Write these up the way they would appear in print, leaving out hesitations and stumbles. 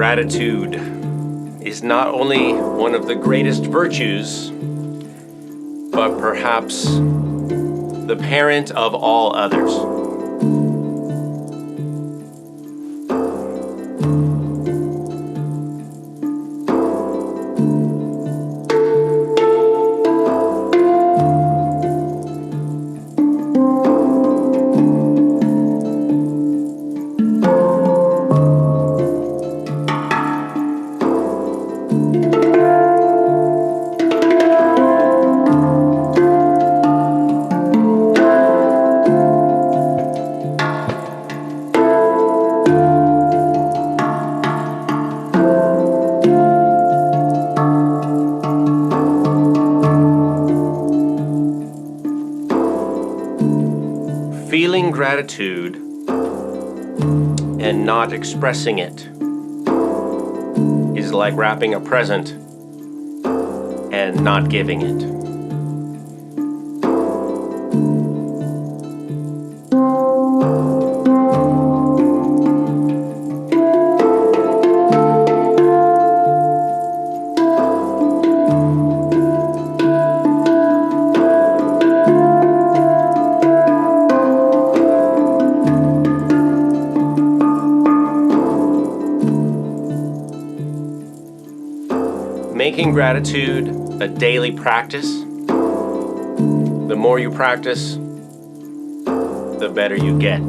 Gratitude is not only one of the greatest virtues, but perhaps the parent of all others. Feeling gratitude and not expressing it is like wrapping a present and not giving it. Making gratitude a daily practice. The more you practice, the better you get.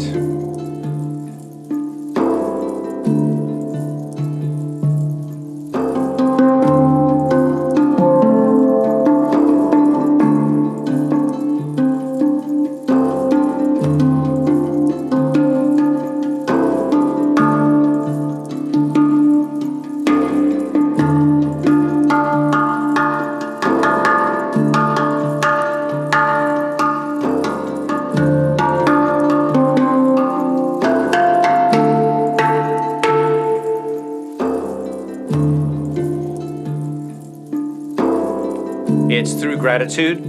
It's through gratitude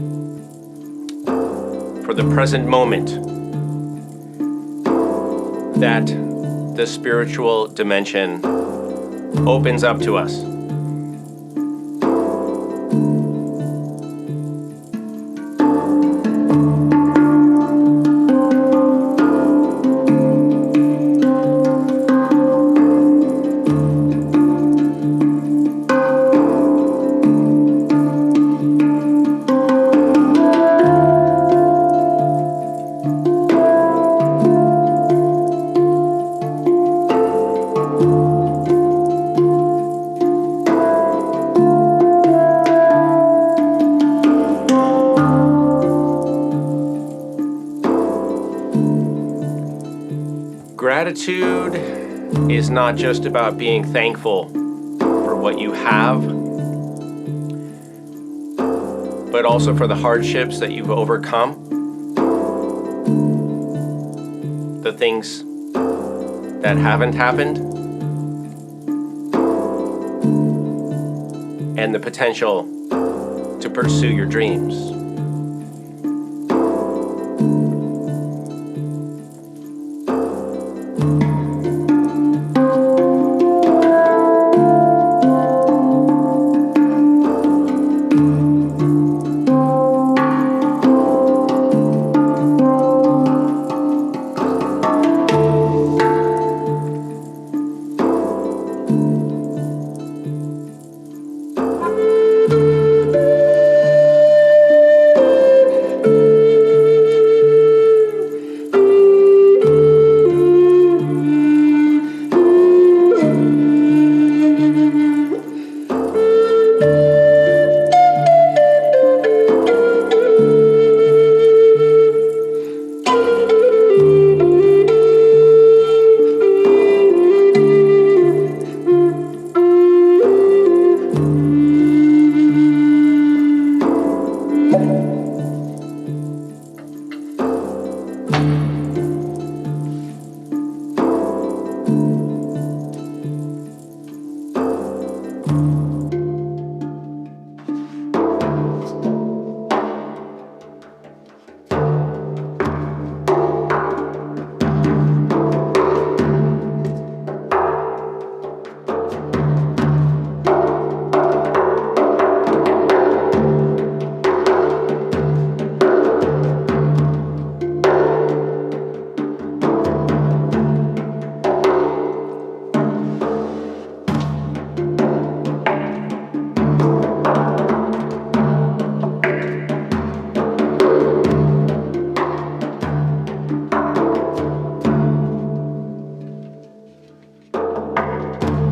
for the present moment that the spiritual dimension opens up to us. Gratitude is not just about being thankful for what you have, but also for the hardships that you've overcome, the things that haven't happened, and the potential to pursue your dreams.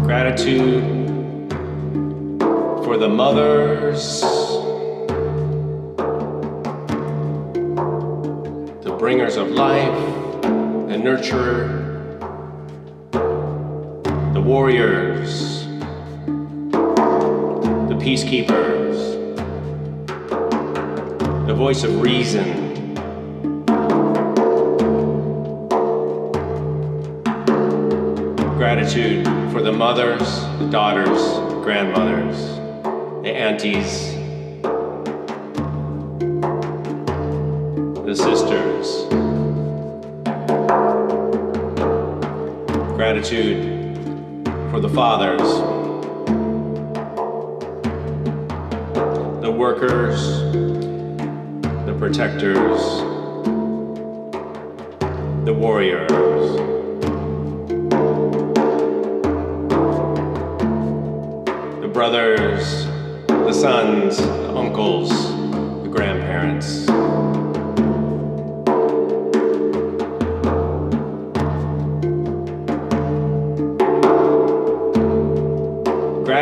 Gratitude for the mothers, the bringers of life, the nurturer, the warriors, the peacekeepers, the voice of reason, gratitude for the mothers, the daughters, grandmothers, the aunties, the sisters. Gratitude for the fathers, the workers, the protectors, the warriors. Brothers, the sons, the uncles, the grandparents.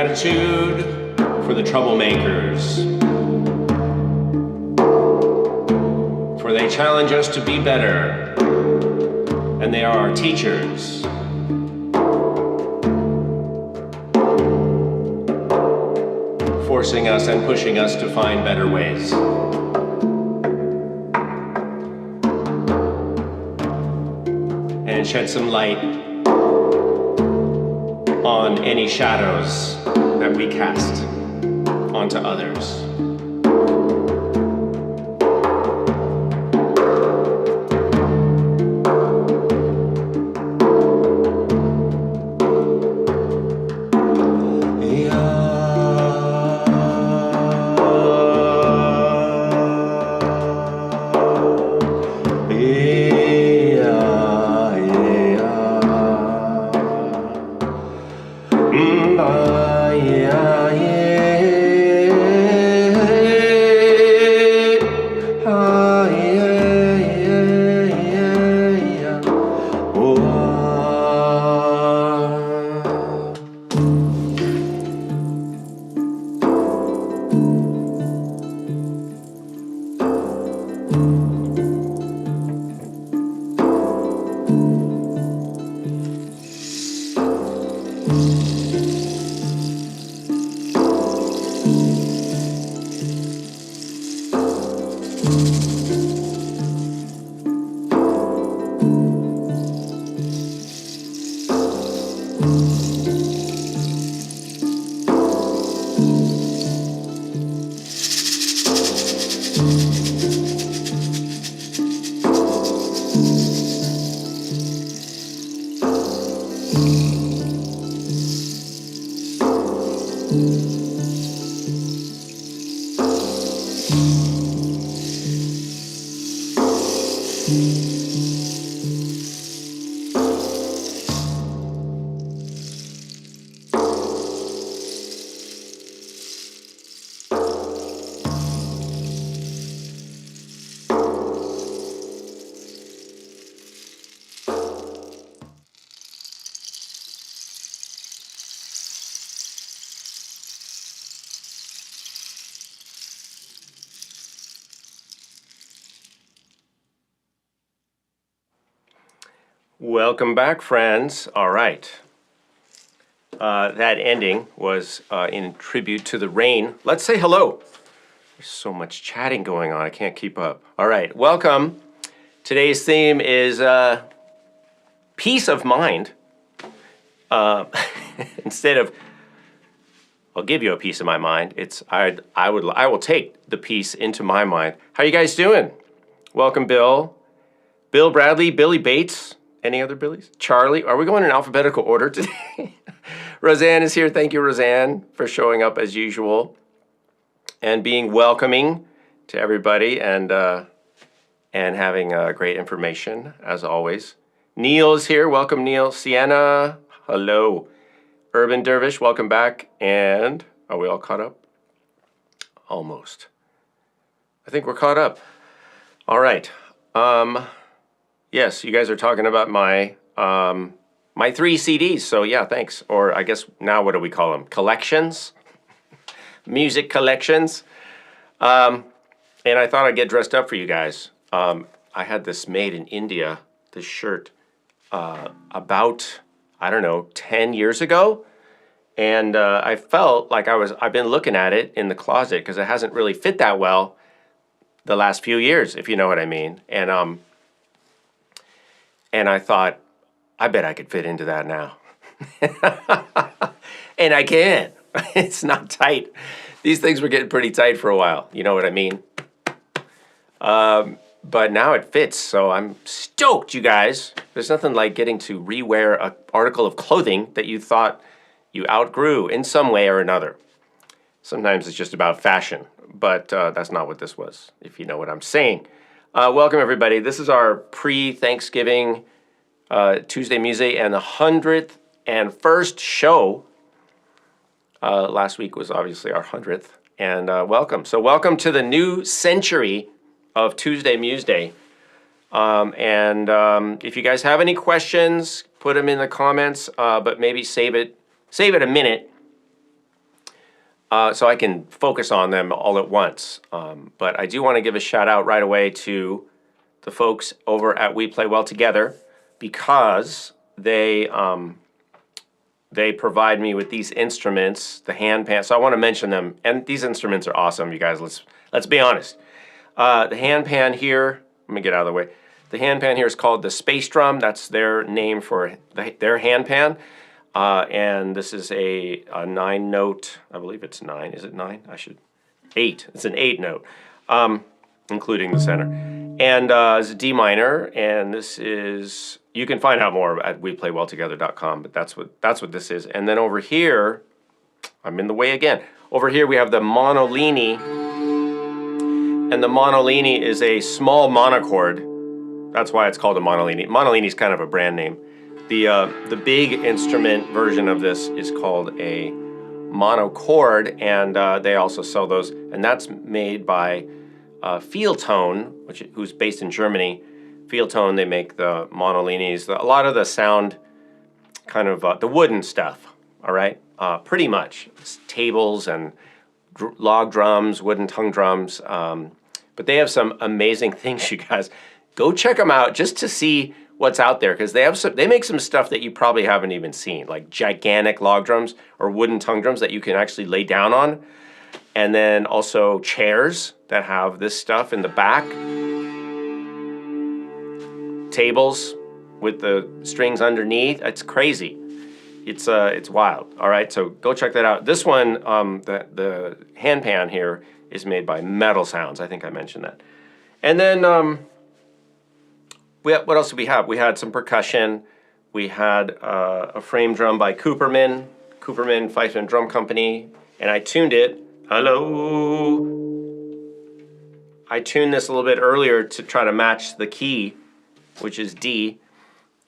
gratitude for the troublemakers, for they challenge us to be better, and they are our teachers. Forcing us and pushing us to find better ways. And shed some light on any shadows that we cast onto others. Welcome back, friends. All right. That ending was in tribute to the rain. Let's say hello. There's so much chatting going on, I can't keep up. All right, welcome. Today's theme is peace of mind. Instead of, I'll give you a piece of my mind, it's I will take the peace into my mind. How you guys doing? Welcome, Bill. Bill Bradley, Billy Bates. Any other Billies? Charlie, are we going in alphabetical order today? Roseanne is here. Thank you, Roseanne, for showing up as usual and being welcoming to everybody and having great information as always. Neil is here. Welcome, Neil. Sienna, hello. Urban Dervish, welcome back. And are we all caught up? Almost. I think we're caught up. All right. Yes, you guys are talking about my my 3 CDs, so yeah, thanks. Or I guess now what do we call them? Collections? Music collections. And I thought I'd get dressed up for you guys. I had this made in India, this shirt, about, I don't know, 10 years ago. And I felt like I've been looking at it in the closet because it hasn't really fit that well the last few years, if you know what I mean. And I thought, I bet I could fit into that now. And I can. It's not tight. These things were getting pretty tight for a while. You know what I mean? But now it fits, so I'm stoked, you guys. There's nothing like getting to rewear an article of clothing that you thought you outgrew in some way or another. Sometimes it's just about fashion, but that's not what this was, if you know what I'm saying. Welcome, everybody. This is our pre-Thanksgiving Tuesday Museday and the 101st show. Last week was obviously our 100th. And welcome. So welcome to the new century of Tuesday Museday. If you guys have any questions, put them in the comments, but maybe save it a minute so I can focus on them all at once. But I do want to give a shout out right away to the folks over at We Play Well Together, because they provide me with these instruments, the handpan. So I want to mention them, and these instruments are awesome, you guys. Let's be honest. The handpan here. Let me get out of the way. The handpan here is called the Space Drum. That's their name for their handpan. And this is a 9-note. I believe it's 9. Is it 9? 8. It's an 8-note, including the center. And it's a D minor. And this is, you can find out more at weplaywelltogether.com. But that's what this is. And then over here, I'm in the way again. Over here we have the Monolini. And the Monolini is a small monochord. That's why it's called a Monolini. Monolini is kind of a brand name. The big instrument version of this is called a monochord, and they also sell those. And that's made by Feeltone, who's based in Germany. Feeltone, they make the Monolinis, a lot of the sound, kind of the wooden stuff. All right, pretty much it's tables and log drums, wooden tongue drums. But they have some amazing things, you guys. Go check them out just to see what's out there, because they make some stuff that you probably haven't even seen, like gigantic log drums or wooden tongue drums that you can actually lay down on, and then also chairs that have this stuff in the back, tables with the strings underneath. It's crazy. It's wild. All right, so go check that out. This one, the handpan here is made by Metal Sounds. I think I mentioned that. And then what else did we have? We had some percussion. We had a frame drum by Cooperman Fife and Drum Company, and I tuned it. Hello. I tuned this a little bit earlier to try to match the key, which is D.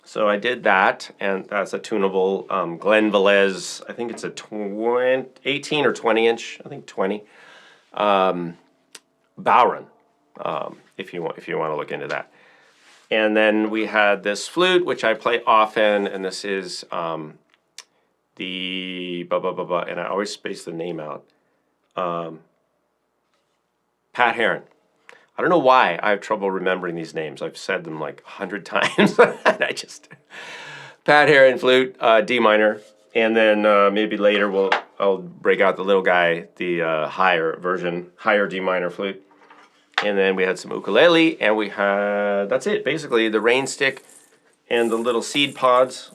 So I did that, and that's a tunable Glenn Velez. I think it's a 18 or 20 inch. I think 20. Bowron, if you want to look into that. And then we had this flute, which I play often, and this is the and I always space the name out. Pat Heron. I don't know why I have trouble remembering these names. I've said them like 100 times. Pat Heron flute, D minor, and then maybe later I'll break out the little guy, the higher D minor flute. And then we had some ukulele, and we had, that's it, basically, the rain stick and the little seed pods.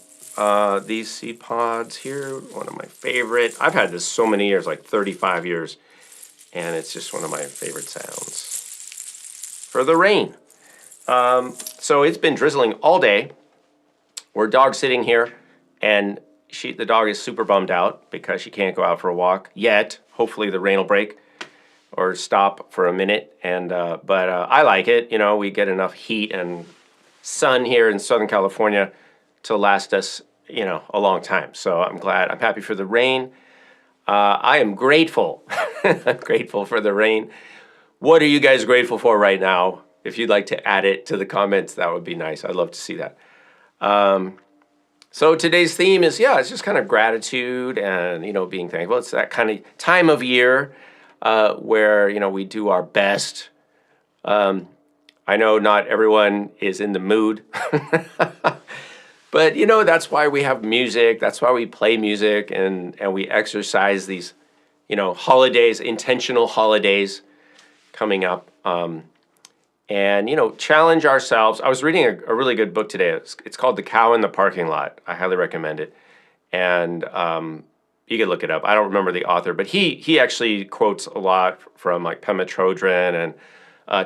These seed pods here, one of my favorite. I've had this so many years, like 35 years, and it's just one of my favorite sounds for the rain. So it's been drizzling all day. We're dog sitting here, and the dog is super bummed out because she can't go out for a walk yet. Hopefully the rain will break or stop for a minute, but I like it. You know, we get enough heat and sun here in Southern California to last us, a long time. So I'm happy for the rain. I am grateful. I'm grateful for the rain. What are you guys grateful for right now? If you'd like to add it to the comments, that would be nice. I'd love to see that. So today's theme is, it's just kind of gratitude and, being thankful. It's that kind of time of year where, we do our best. I know not everyone is in the mood, but, that's why we have music. That's why we play music and we exercise these, holidays, intentional holidays coming up. And, challenge ourselves. I was reading a really good book today. It's called The Cow in the Parking Lot. I highly recommend it. And you can look it up. I don't remember the author, but he actually quotes a lot from like Pema Chodron and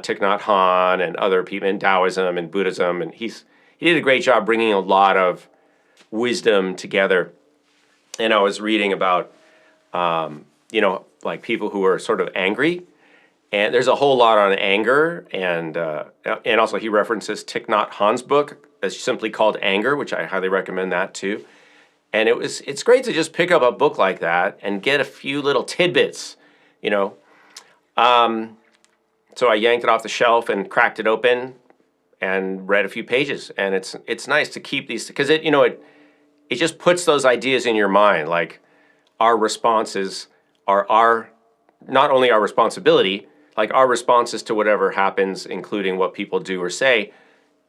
Thich Nhat Hanh and other people in Taoism and Buddhism. And he did a great job bringing a lot of wisdom together. And I was reading about, like people who are sort of angry. And there's a whole lot on anger, and also he references Thich Nhat Hanh's book that's simply called Anger, which I highly recommend that too. And it's great to just pick up a book like that and get a few little tidbits, So I yanked it off the shelf and cracked it open and read a few pages, and it's nice to keep these because it just puts those ideas in your mind, like our responses are not only our responsibility, like our responses to whatever happens, including what people do or say,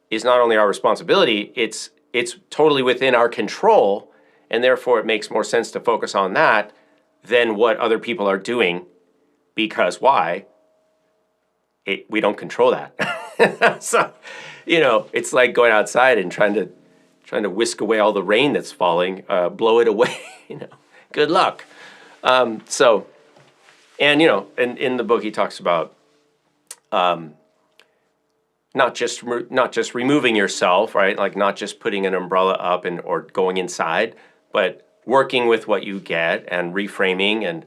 is not only our responsibility, it's totally within our control, and therefore it makes more sense to focus on that than what other people are doing, because why? We don't control that. So, it's like going outside and trying to whisk away all the rain that's falling, blow it away. Good luck. So, and in the book he talks about not just removing yourself, right? Like not just putting an umbrella up or going inside, but working with what you get and reframing and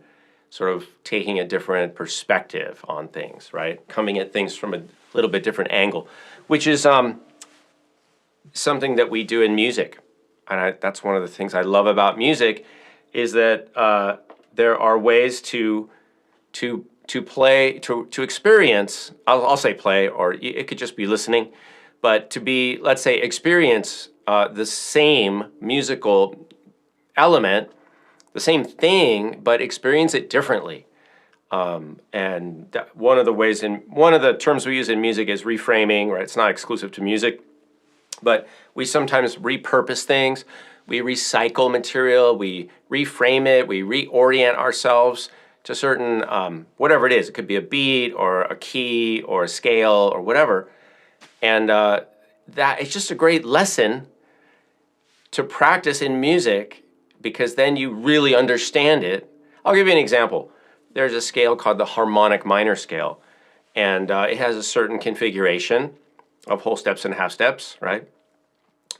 sort of taking a different perspective on things, right? Coming at things from a little bit different angle, which is something that we do in music. And that's one of the things I love about music, is that there are ways to play, to experience. I'll say play, or it could just be listening, but to let's say, experience the same musical element, the same thing, but experience it differently. And one of the terms we use in music is reframing, right? It's not exclusive to music, but we sometimes repurpose things. We recycle material, we reframe it, we reorient ourselves to certain, whatever it is. It could be a beat or a key or a scale or whatever. And that it's just a great lesson to practice in music, because then you really understand it. I'll give you an example. There's a scale called the harmonic minor scale, and it has a certain configuration of whole steps and half steps, right?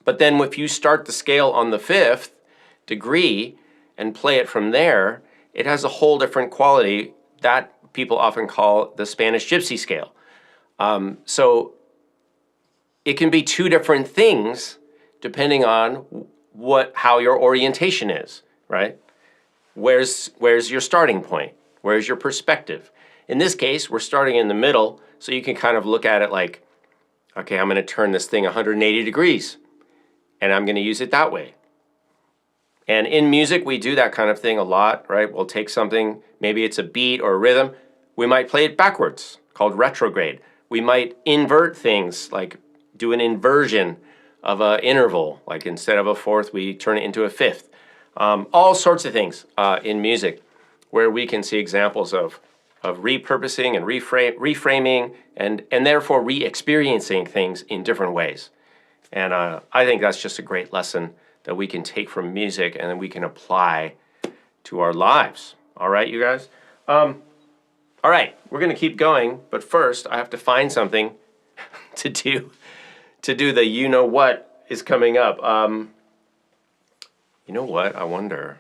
But then if you start the scale on the 5th degree and play it from there, it has a whole different quality that people often call the Spanish Gypsy scale. So it can be two different things depending on how your orientation is, right? Where's your starting point? Where's your perspective? In this case, we're starting in the middle, so you can kind of look at it like, okay, I'm going to turn this thing 180 degrees, and I'm going to use it that way. And in music, we do that kind of thing a lot, right? We'll take something, maybe it's a beat or a rhythm. We might play it backwards, called retrograde. We might invert things, like do an inversion of an interval, like instead of a 4th, we turn it into a 5th. All sorts of things in music where we can see examples of repurposing and reframing and therefore re-experiencing things in different ways. And I think that's just a great lesson that we can take from music and then we can apply to our lives. All right, you guys? All right, we're going to keep going, but first I have to find something to do the you-know-what is coming up. You know what? I wonder.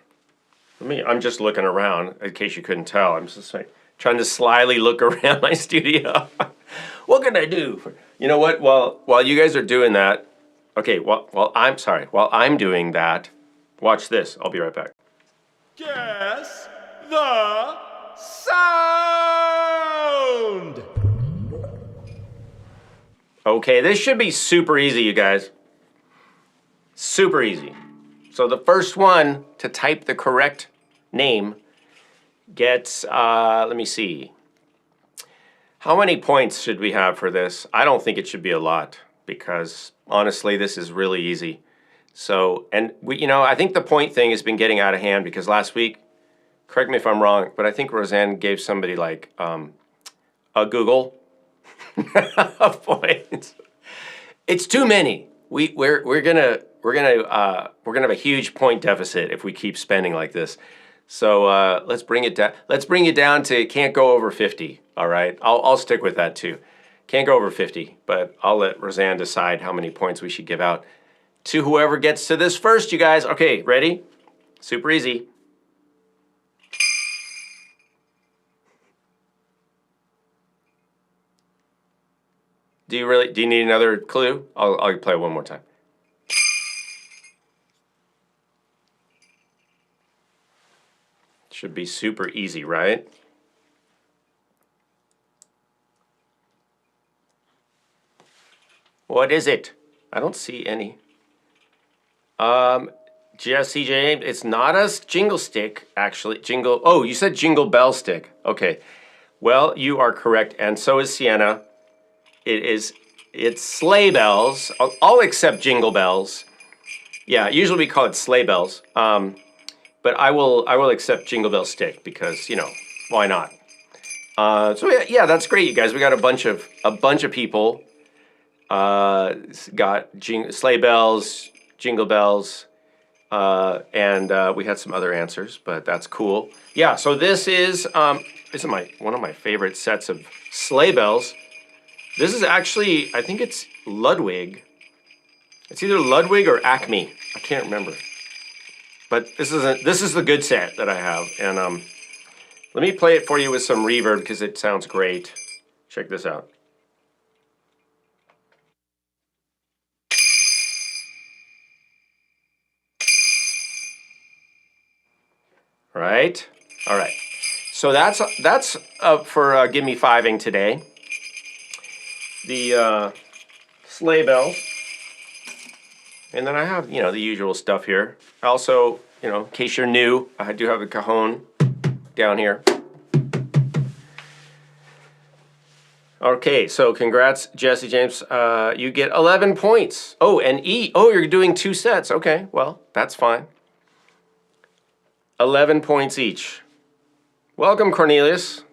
I'm just looking around, in case you couldn't tell. I'm just like trying to slyly look around my studio. What can I do? You know what? While you guys are doing that, okay, while I'm doing that, watch this. I'll be right back. Guess the sound! Okay, this should be super easy, you guys. Super easy. So the first one to type the correct name gets, let me see. How many points should we have for this? I don't think it should be a lot, because honestly, this is really easy. So, and I think the point thing has been getting out of hand, because last week, correct me if I'm wrong, but I think Roseanne gave somebody like a Google of points. It's too many. We're gonna have a huge point deficit if we keep spending like this. So let's bring it down. Let's bring it down to can't go over 50. All right, I'll stick with that too. Can't go over 50, but I'll let Roseanne decide how many points we should give out to whoever gets to this first. You guys, okay? Ready? Super easy. Do you need another clue? I'll play it one more time. Should be super easy, right? What is it? I don't see any. Jesse James, it's not a jingle stick, actually. Jingle. Oh, you said jingle bell stick. Okay. Well, you are correct, and so is Sienna. It's sleigh bells. I'll accept jingle bells. Yeah, usually we call it sleigh bells. But I will accept jingle bell stick because why not? So yeah, that's great, you guys. We got a bunch of people. Got sleigh bells, jingle bells. And we had some other answers, but that's cool. Yeah, so this is one of my favorite sets of sleigh bells. This is actually, I think it's Ludwig. It's either Ludwig or Acme. I can't remember. But this is the good set that I have, and let me play it for you with some reverb because it sounds great. Check this out. Right? All right. So that's for Gimme Fiving today. The sleigh bells. And then I have, the usual stuff here. Also, in case you're new, I do have a cajon down here. Okay, so congrats, Jesse James. You get 11 points. Oh, and E. Oh, you're doing 2 sets. Okay, well, that's fine. 11 points each. Welcome, Cornelius.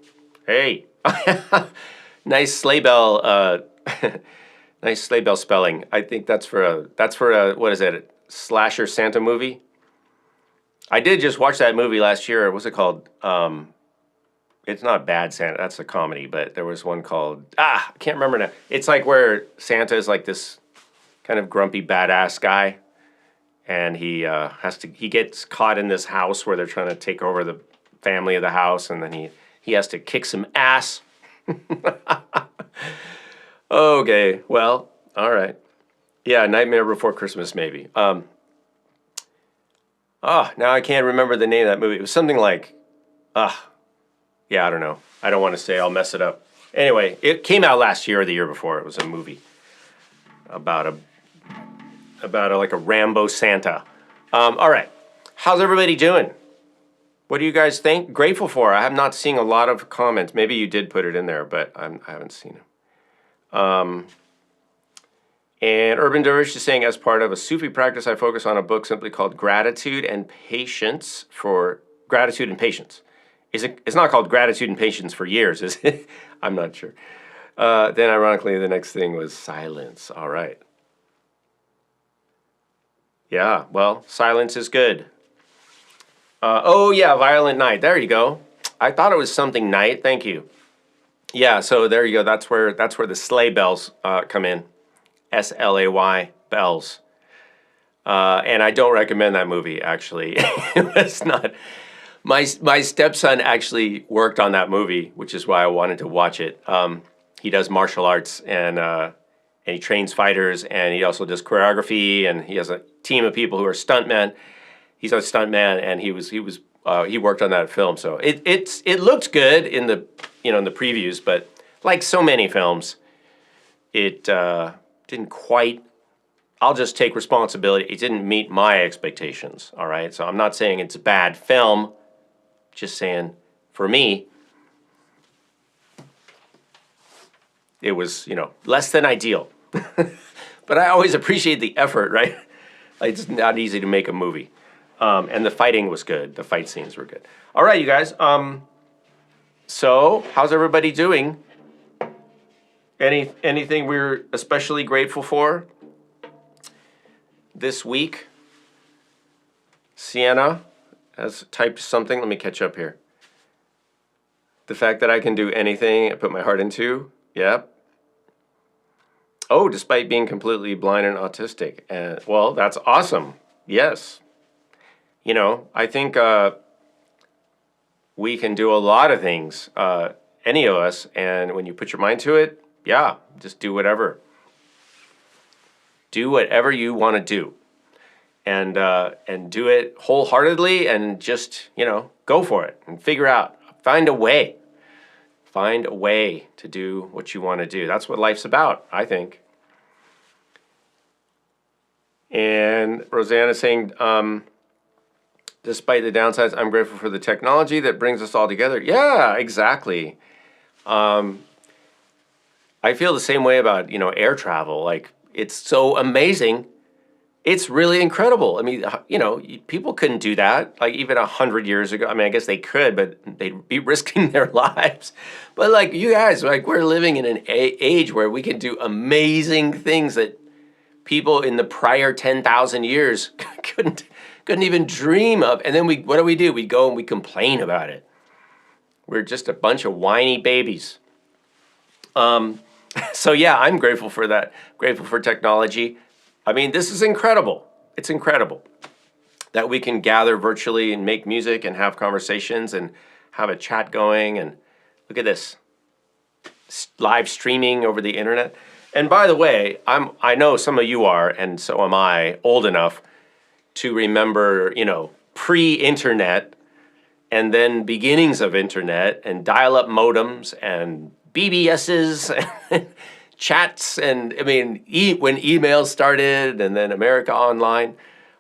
Hey. Nice sleigh bell. Nice sleigh bell spelling. I think that's for a what is it? A slasher Santa movie? I did just watch that movie last year. What's it called? It's not Bad Santa. That's a comedy. But there was one called I can't remember now. It's like where Santa is like this kind of grumpy badass guy, and he gets caught in this house where they're trying to take over the family of the house, and then he has to kick some ass. Okay, well, all right. Yeah, Nightmare Before Christmas, maybe. Now I can't remember the name of that movie. It was something like, yeah, I don't know. I don't want to say. I'll mess it up. Anyway, it came out last year or the year before. It was a movie about like a Rambo Santa. All right, how's everybody doing? What do you guys think? Grateful for? I have not seen a lot of comments. Maybe you did put it in there, but I haven't seen it. And Urban Dervish is saying, as part of a Sufi practice, I focus on a book simply called Gratitude and Patience for Gratitude and Patience. It's not called Gratitude and Patience for years, is it? I'm not sure. Then ironically, the next thing was silence. All right. Yeah, well, silence is good. Oh yeah, Violent Night. There you go. I thought it was something night. Thank you. Yeah, so there you go. That's where the sleigh bells come in. SLAY bells. And I don't recommend that movie, actually. It's not. My stepson actually worked on that movie, which is why I wanted to watch it. He does martial arts and he trains fighters, and he also does choreography, and he has a team of people who are stuntmen. He's a stuntman, and he worked on that film. So it looked good in the in the previews, but like so many films, it didn't quite. I'll just take responsibility. It didn't meet my expectations. All right, so I'm not saying it's a bad film. Just saying, for me, it was less than ideal. But I always appreciate the effort, right? It's not easy to make a movie. And the fighting was good. The fight scenes were good. All right, you guys. So how's everybody doing? Anything we're especially grateful for this week? Sienna has typed something. Let me catch up here. The fact that I can do anything I put my heart into. Yep. Oh, despite being completely blind and autistic. Well, that's awesome. Yes. I think we can do a lot of things, any of us, and when you put your mind to it, yeah, just do whatever. Do whatever you want to do, and do it wholeheartedly, and just go for it and figure out, find a way to do what you want to do. That's what life's about, I think. And Rosanna saying, Despite the downsides, I'm grateful for the technology that brings us all together. Yeah, exactly. I feel the same way about, air travel. Like, it's so amazing. It's really incredible. I mean, people couldn't do that, like, even 100 years ago. I mean, I guess they could, but they'd be risking their lives. But like, you guys, like, we're living in an age where we can do amazing things that people in the prior 10,000 years couldn't even dream of. And then what do? We go and we complain about it. We're just a bunch of whiny babies. So yeah, I'm grateful for that. Grateful for technology. I mean, this is incredible. It's incredible that we can gather virtually and make music and have conversations and have a chat going. And look at this, live streaming over the internet. And by the way, I know some of you are, and so am I, old enough to remember, pre-internet and then beginnings of internet and dial-up modems and BBSs and chats, and I mean, when emails started, and then America Online,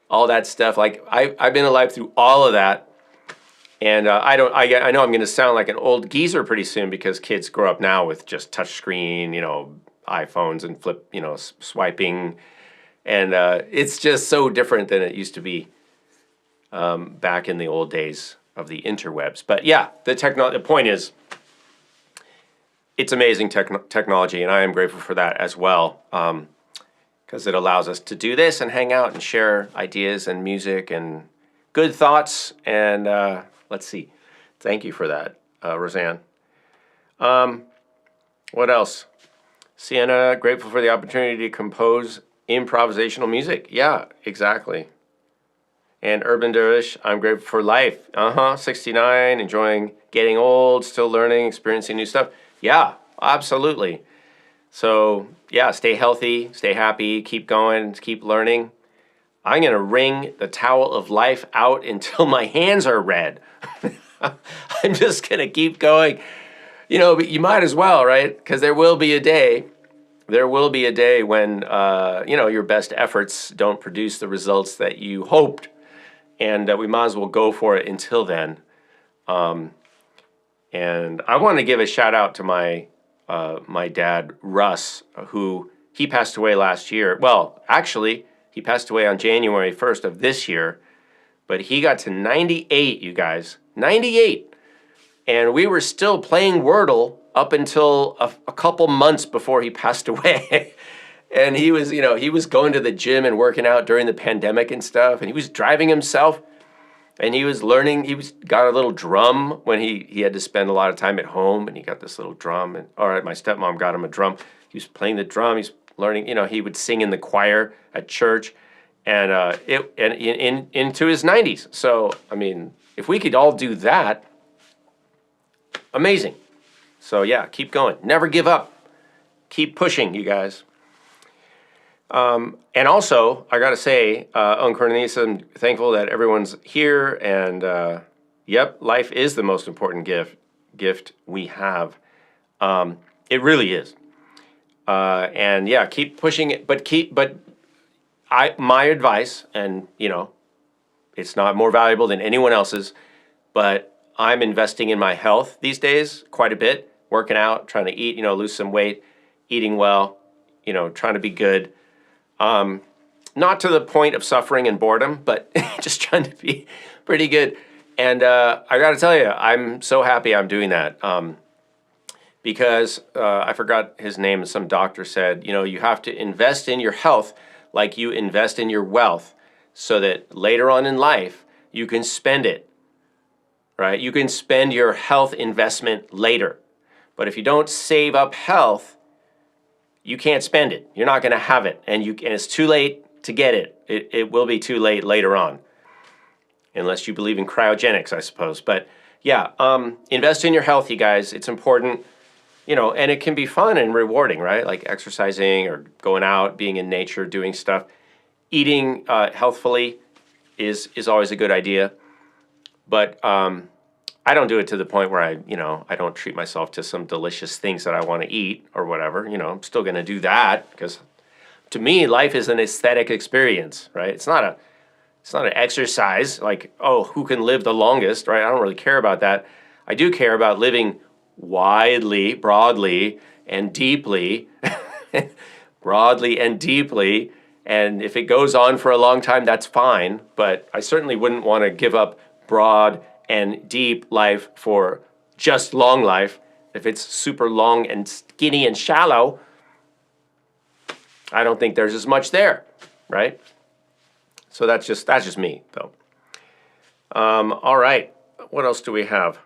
all that stuff. Like, I've been alive through all of that, and I know I'm going to sound like an old geezer pretty soon because kids grow up now with just touch screen, iPhones and flip, swiping, and it's just so different than it used to be back in the old days of the interwebs. But yeah, the point is, it's amazing technology, and I am grateful for that as well, because it allows us to do this and hang out and share ideas and music and good thoughts. And let's see. Thank you for that, Roseanne. What else? Sienna, grateful for the opportunity to compose improvisational music. Yeah, exactly. And Urban Dervish, I'm grateful for life. 69, enjoying getting old, still learning, experiencing new stuff. Yeah, absolutely. So, yeah, stay healthy, stay happy, keep going, keep learning. I'm going to wring the towel of life out until my hands are red. I'm just going to keep going. But you might as well, right? Because there will be a day when, your best efforts don't produce the results that you hoped. And we might as well go for it until then. And I want to give a shout out to my dad, Russ, who he passed away last year. Well, actually, he passed away on January 1st of this year, but he got to 98, you guys, 98. And we were still playing Wordle up until a couple months before he passed away. And he was going to the gym and working out during the pandemic and stuff, and he was driving himself. And he was learning, got a little drum when he had to spend a lot of time at home, and he got this little drum. And all right, my stepmom got him a drum. He was playing the drum, he's learning, he would sing in the choir at church, and into his 90s. So, I mean, if we could all do that, amazing. So yeah, keep going. Never give up. Keep pushing, you guys. And also, I gotta say, Cornelius, I'm thankful that everyone's here, and yep, life is the most important gift we have. It really is. And yeah, keep pushing it, my advice, and it's not more valuable than anyone else's, but I'm investing in my health these days quite a bit, working out, trying to eat, lose some weight, eating well, trying to be good. Not to the point of suffering and boredom, but just trying to be pretty good. And I got to tell you, I'm so happy I'm doing that, because I forgot his name. Some doctor said, you have to invest in your health like you invest in your wealth, so that later on in life you can spend it, right? You can spend your health investment later. But if you don't save up health, you can't spend it. You're not going to have it, and it's too late to get it. It will be too late later on, unless you believe in cryogenics, I suppose. But yeah, invest in your health, you guys. It's important, and it can be fun and rewarding, right? Like exercising or going out, being in nature, doing stuff. Eating healthfully is always a good idea, but I don't do it to the point where I don't treat myself to some delicious things that I want to eat or whatever. I'm still going to do that, because to me, life is an aesthetic experience, right? It's not It's not an exercise like, oh, who can live the longest, right? I don't really care about that. I do care about living widely, broadly, and deeply, broadly and deeply. And if it goes on for a long time, that's fine. But I certainly wouldn't want to give up broad and deep life for just long life. If it's super long and skinny and shallow, I don't think there's as much there, right? So that's just me, though. All right, what else do we have?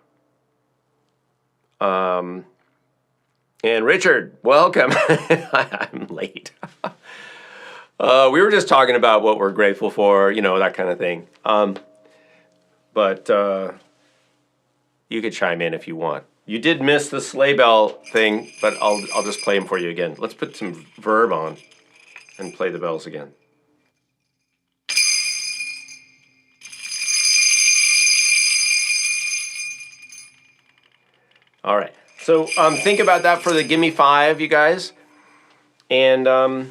And Richard, welcome. I'm late. We were just talking about what we're grateful for, that kind of thing. But you could chime in if you want. You did miss the sleigh bell thing, but I'll just play them for you again. Let's put some verb on and play the bells again. All right. So think about that for the Gimme 5, you guys. And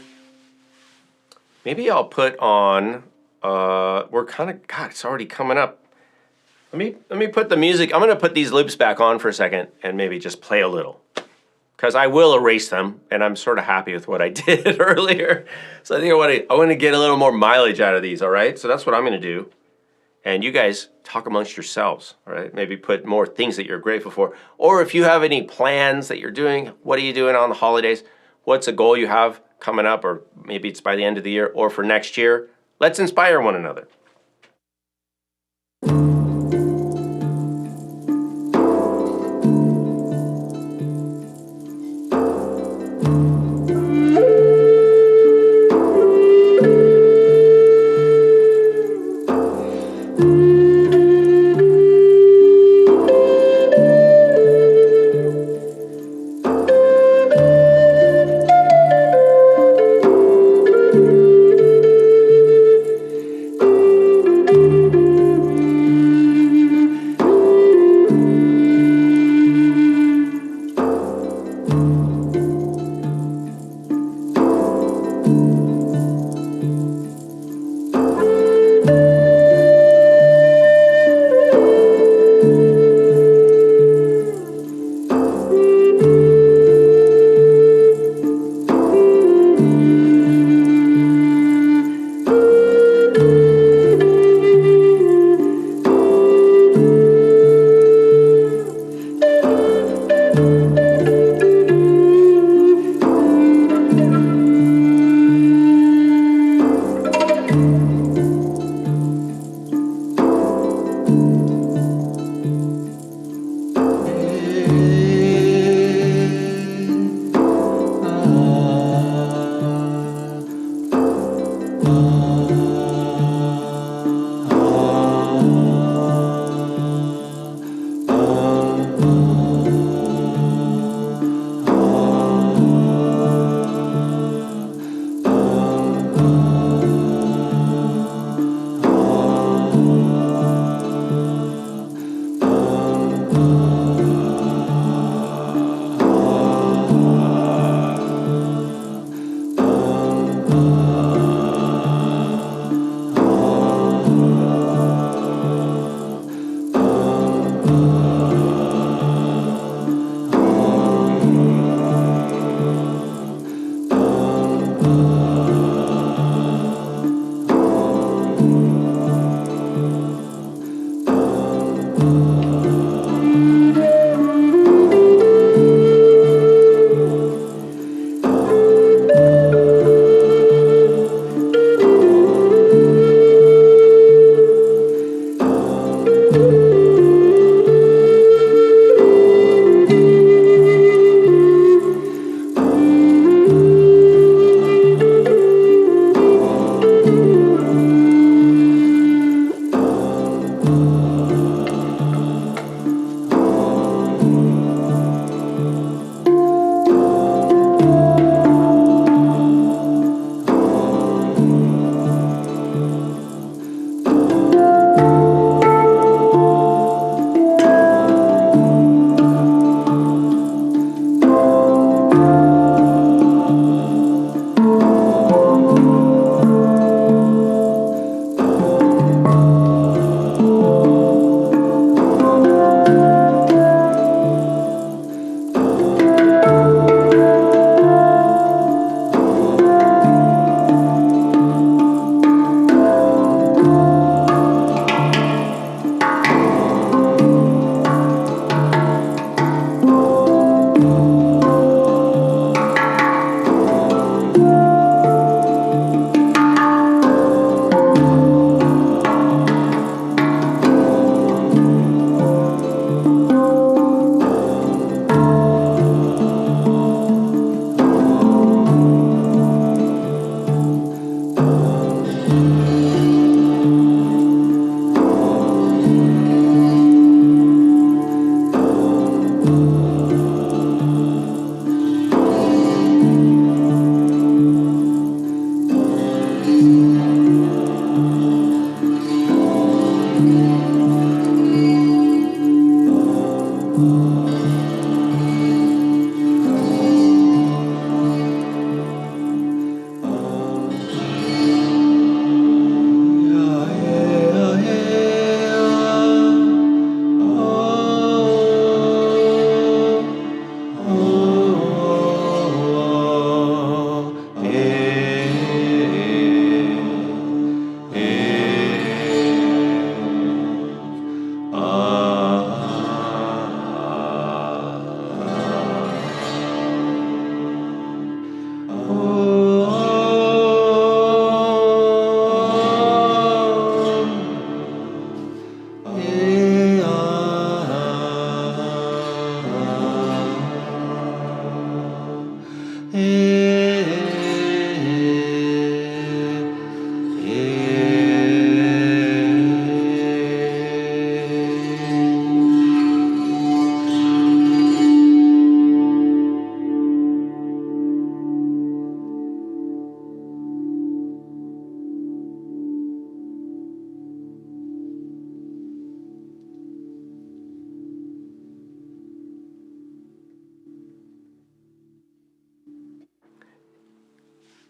maybe I'll put on, we're kind of, God, it's already coming up. Let me put the music, I'm going to put these loops back on for a second and maybe just play a little. Because I will erase them, and I'm sort of happy with what I did earlier. So I think I want to get a little more mileage out of these, all right? So that's what I'm going to do. And you guys talk amongst yourselves, all right? Maybe put more things that you're grateful for. Or if you have any plans that you're doing, what are you doing on the holidays? What's a goal you have coming up? Or maybe it's by the end of the year or for next year. Let's inspire one another.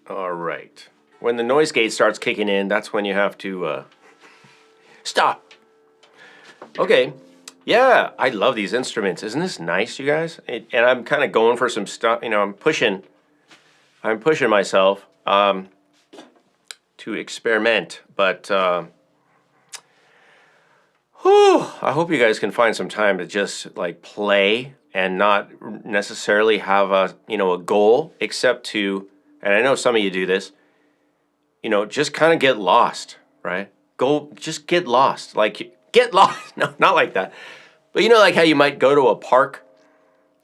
All right. When the noise gate starts kicking in, that's when you have to stop. Okay. Yeah, I love these instruments. Isn't this nice, you guys? And I'm kind of going for some stuff. You know, I'm pushing myself to experiment. But I hope you guys can find some time to just like play and not necessarily have a goal, except to. And I know some of you do this, just kind of get lost, right? Just get lost. Like, get lost. No, not like that. But like how you might go to a park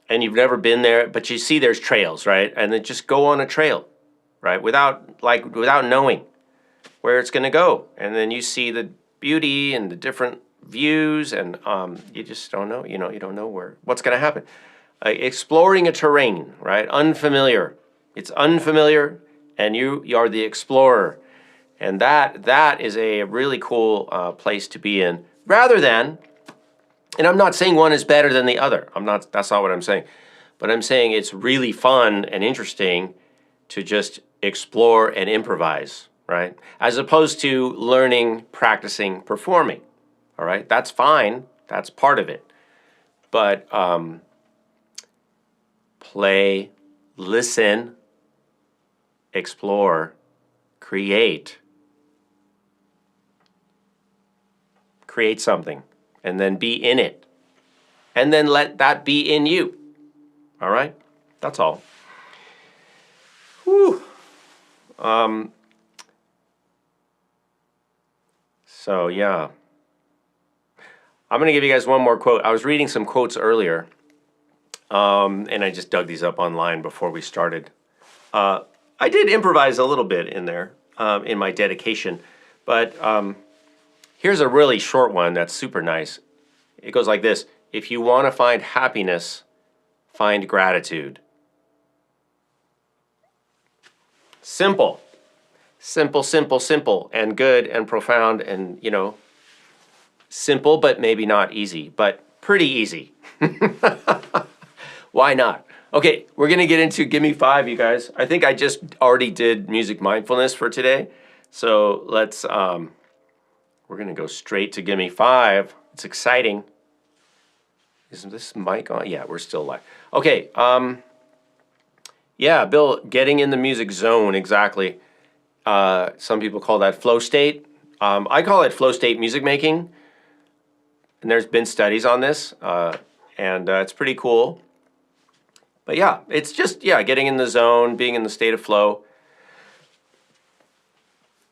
and you've never been there, but you see there's trails, right? And then just go on a trail, right? Without knowing where it's going to go. And then you see the beauty and the different views, and you just don't know, you don't know what's going to happen. Exploring a terrain, right? Unfamiliar. It's unfamiliar, and you are the explorer, and that is a really cool place to be in. Rather than, and I'm not saying one is better than the other. That's not what I'm saying, but I'm saying it's really fun and interesting to just explore and improvise, right? As opposed to learning, practicing, performing. All right, that's fine. That's part of it, but play, listen. Explore, create something, and then be in it, and then let that be in you. All right, that's all. Whew. So yeah, I'm gonna give you guys one more quote. I was reading some quotes earlier, and I just dug these up online before we started. I did improvise a little bit in there in my dedication, but here's a really short one that's super nice. It goes like this: if you want to find happiness, find gratitude. Simple, simple, simple, simple, and good and profound, and simple, but maybe not easy, but pretty easy. Why not? Okay, we're going to get into Gimme 5, you guys. I think I just already did music mindfulness for today. So let's, we're going to go straight to Gimme 5. It's exciting. Is this mic on? Yeah, we're still live. Okay, yeah, Bill, getting in the music zone, exactly. Some people call that flow state. I call it flow state music making. And there's been studies on this, and it's pretty cool. But yeah, it's just, getting in the zone, being in the state of flow.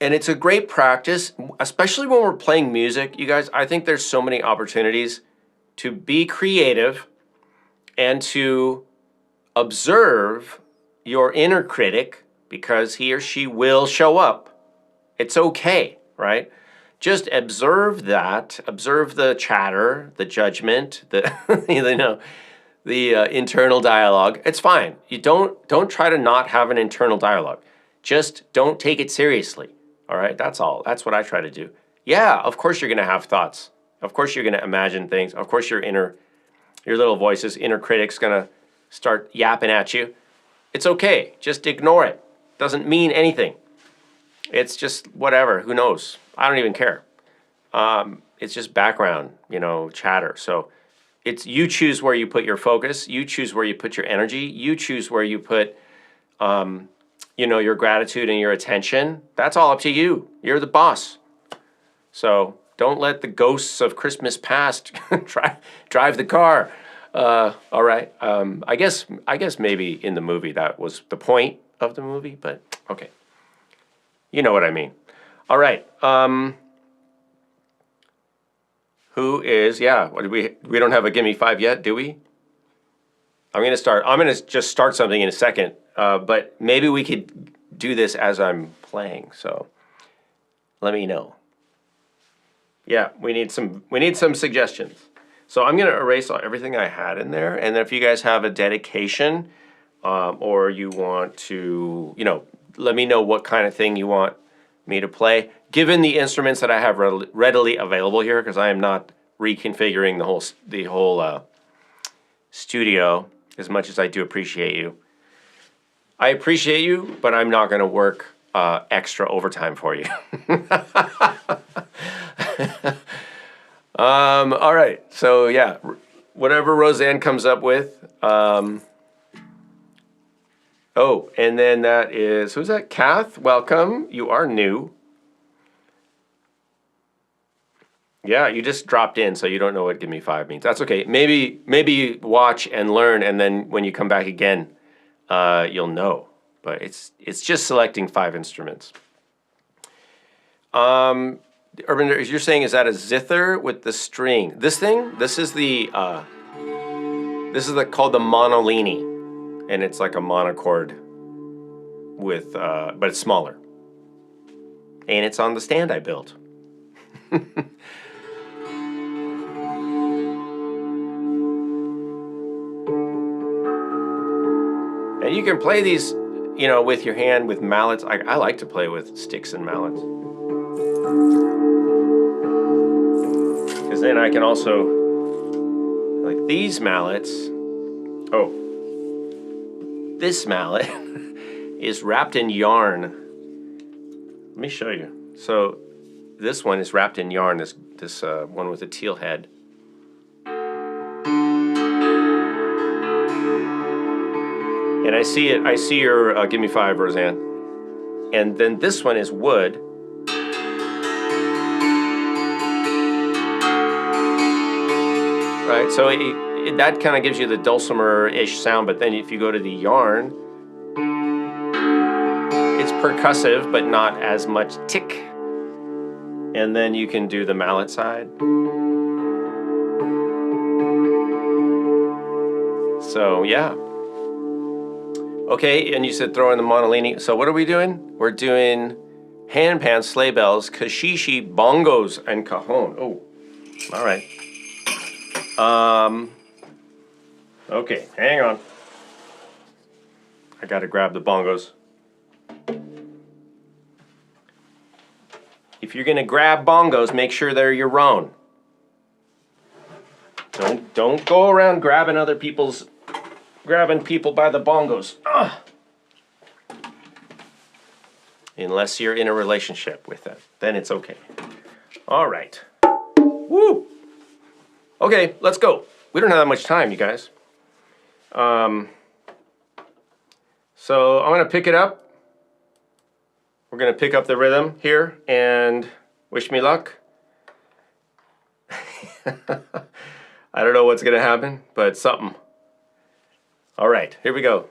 And it's a great practice, especially when we're playing music. You guys, I think there's so many opportunities to be creative and to observe your inner critic, because he or she will show up. It's okay, right? Just observe that, observe the chatter, the judgment, the, the internal dialogue. It's fine. You don't try to not have an internal dialogue. Just don't take it seriously, All right, that's all. That's what I try to do. Yeah, of course you're going to have thoughts. Of course you're going to imagine things. Of course your little voices, inner critic's going to start yapping at you. It's okay. Just ignore it. Doesn't mean anything. It's just whatever. Who knows? I don't even care. It's just background, chatter. So it's you choose where you put your focus. You choose where you put your energy. You choose where you put, your gratitude and your attention. That's all up to you. You're the boss. So don't let the ghosts of Christmas past drive the car. All right. I guess maybe in the movie that was the point of the movie, but okay. You know what I mean. All right. Who is, what did we don't have a Gimme 5 yet, do we? I'm going to just start something in a second, but maybe we could do this as I'm playing, so let me know. Yeah, we need some suggestions. So I'm going to erase everything I had in there, and if you guys have a dedication, or you want to, let me know what kind of thing you want me to play. Given the instruments that I have readily available here, because I am not reconfiguring the whole studio, as much as I do appreciate you. I appreciate you, but I'm not going to work extra overtime for you. All right. So yeah, whatever Roseanne comes up with. Oh, and then that is, who's that? Kath, welcome. You are new. Yeah, you just dropped in, so you don't know what Gimme 5 means. That's okay. Maybe watch and learn, and then when you come back again, you'll know. But it's just selecting 5 instruments. Urban, you're saying, is that a zither with the string? This thing? This is called the monolini, and it's like a monochord with, but it's smaller, and it's on the stand I built. And you can play these, with your hand with mallets. I like to play with sticks and mallets. Because then I can also, like these mallets, this mallet is wrapped in yarn. Let me show you. So this one is wrapped in yarn, this one with a teal head. And I see your Gimme 5, Roseanne. And then this one is wood. Right, so that kind of gives you the dulcimer-ish sound, but then if you go to the yarn, it's percussive, but not as much tick. And then you can do the mallet side. So, yeah. Okay, and you said throw in the monolini. So what are we doing? We're doing handpan, sleigh bells, kashishi, bongos, and cajon. Oh, all right. Okay, hang on. I gotta grab the bongos. If you're gonna grab bongos, make sure they're your own. Don't go around grabbing people by the bongos. Ugh. Unless you're in a relationship with them, then it's okay. All right. Woo! Okay, let's go. We don't have that much time, you guys. So I'm gonna pick it up. We're gonna pick up the rhythm here and wish me luck. I don't know what's gonna happen, but something. All right, here we go.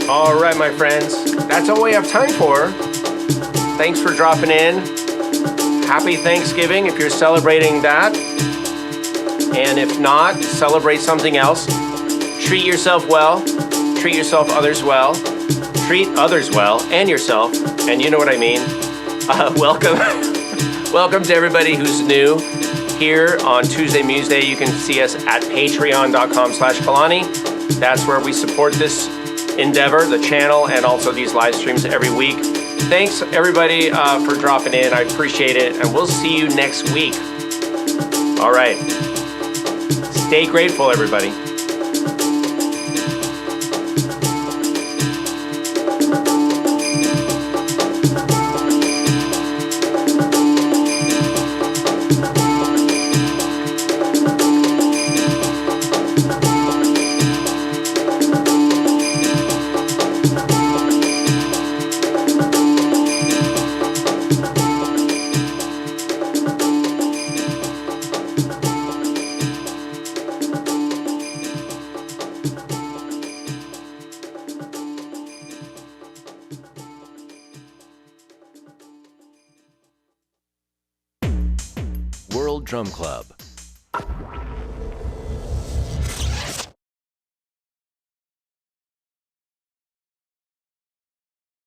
All right, my friends, that's all we have time for. Thanks for dropping in. Happy Thanksgiving if you're celebrating that. And if not, celebrate something else. Treat yourself well. Treat yourself, others well. Treat others well and yourself. And you know what I mean. Welcome. Welcome to everybody who's new here on Tuesday Museday. You can see us at patreon.com/Kalani. That's where we support this endeavor, the channel, and also these live streams every week. Thanks everybody for dropping in. I appreciate it, and we'll see you next week. All right. Stay grateful, everybody. World Drum Club,